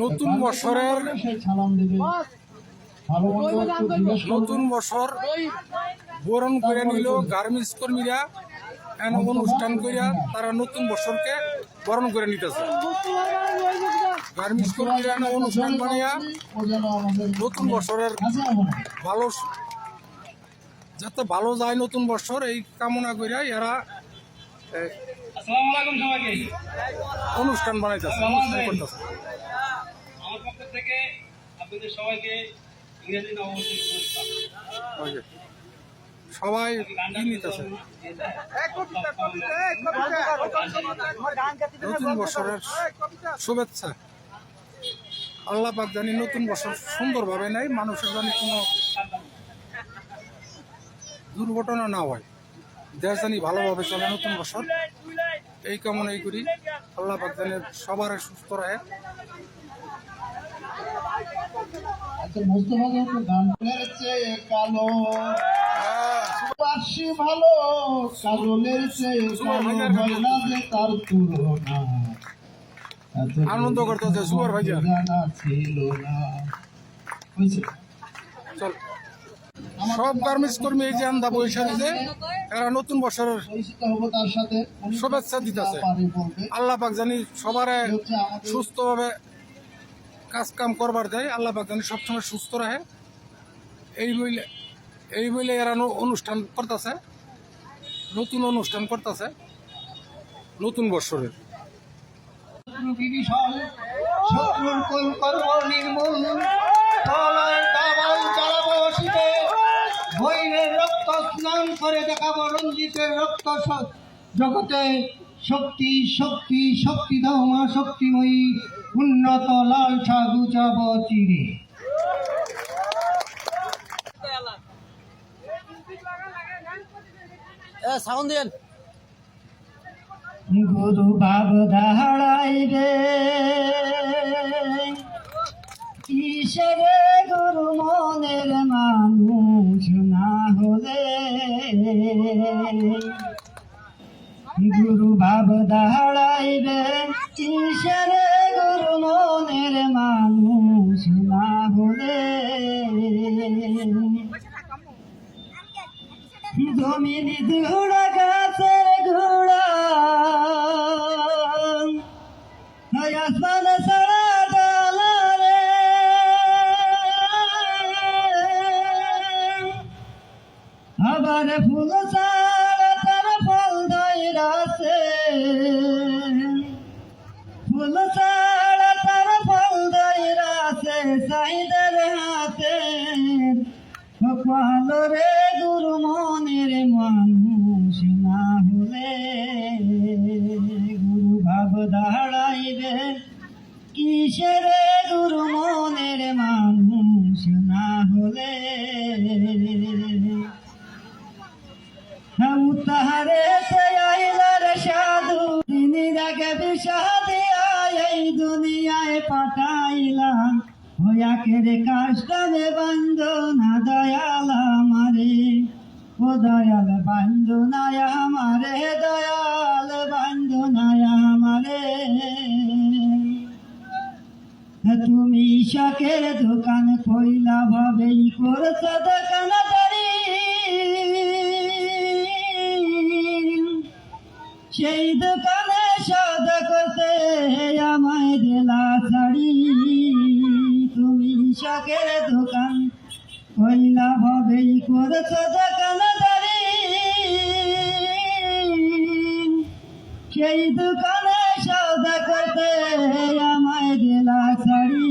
নতুন বছরের নতুন বছর বরণ করে নিল গার্মেন্টস কর্মীরা, অনুষ্ঠান করিয়া তারা নতুন বছরকে বরণ করে নিতেছে। গার্মেন্টস কর্মীরা অনুষ্ঠান বানিয়া নতুন বছরের ভালো যাতে ভালো যায় নতুন বছর এই কামনা করিয়া এরা অনুষ্ঠান বানাইতেছে, অনুষ্ঠান করতেছে। আমার পক্ষ থেকে আপনাদের সবাইকে ইংরেজি নববর্ষের শুভেচ্ছা। সবাই কি নিতেছে নতুন বছরের শুভেচ্ছা। আল্লাহ পাক জানি নতুন বছর সুন্দরভাবে নেয়, মানুষের জানি কোনো দুর্ঘটনা না হয়, দেশ জানি ভালোভাবে চলে নতুন বছর এই কামনাই করি। আল্লাহ পাক জানি সবার সুস্থ রাখে। আচ্ছা, মোস্তফা যখন গানের চেয়ে কালো পাশি ভালো, কাজলের চেয়ে কালো হয় না যে তার তুলনা। আনন্দ করতেছে সুপার ভাইজার জানা ছিল না। হয়েছে চল সব গার্মেন্টস কর্মী এই যে আন্দা বৈশাখীতে এরা নতুন বছরের পরিচিত হবো তার সাথে, শুভেচ্ছা দিতেছে। বলবে আল্লাহ পাক জানি সবারে সুস্থভাবে কাজ কাম করবার দেয়, আল্লাহ পাক জানি সবসময় সুস্থ রাখে। এই বইলে এরা অনুষ্ঠান করতেছে, নতুন অনুষ্ঠান করতেছে নতুন বছরের। বিভীষণ শত্রুর কুল কর্ম নির্মূল, প্রলয় দাবাল জ্বালাবো শীতে, বৈরের রক্ত স্নান করে দেখাবো রঞ্জিতের রক্ত জগতে। শক্তি শক্তি শক্তি দাও মা শক্তিময়ী, উন্নত লালসা গুজাব চিরে। সাউন্ড দেন। গুরু বাব দাঁড়াই রে কিসেরে গুরু মনের মানুষ না হলে, গুরু বাব দাঁড়াই রে কিসেরে গুরু মনের মানুষ না হলে। জমিনি ঘোড়া গাছের ঘোড়া আসমান সারা ডালা রে, আবার ফুল ছাড়া তার ফল ধৈরাছে, ফুল ছাড়া তার ফল ধৈরাছে সাইদের হাতে। কপাল রে গুরু মনের মানুষ না হলে, গুরু ভাব দাঁড়াইবে কিসের গুরু মনের মানুষ না হলে। তাহারে আইলার সাধু তিনি রাগে বিষাদে এই দুনিয়ায় পাঠাইলাম, হয়াকেরে কাষ্টানে বন্ধনা দয়াল আমারে, ও দয়াল বন্ধনা আমারে, দয়াল বন্ধনা আমারে। তুমি শাকের দোকান কইলা ভাবেই করছ দোকানদারি, সেই দোকানে সদা করতে আমায় দিলা ছাড়ি। তুমি শাকের দোকান কইলা ভাবেই করছ দোকানদারি, সেই দোকানে সদা করতে আমায় দিলা ছাড়ি।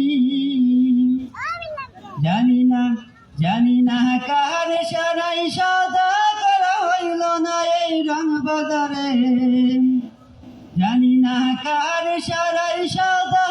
জানি না কার সারাই সদা করা হইল না এই রং বাজারে, জানি না কার সারাই সদা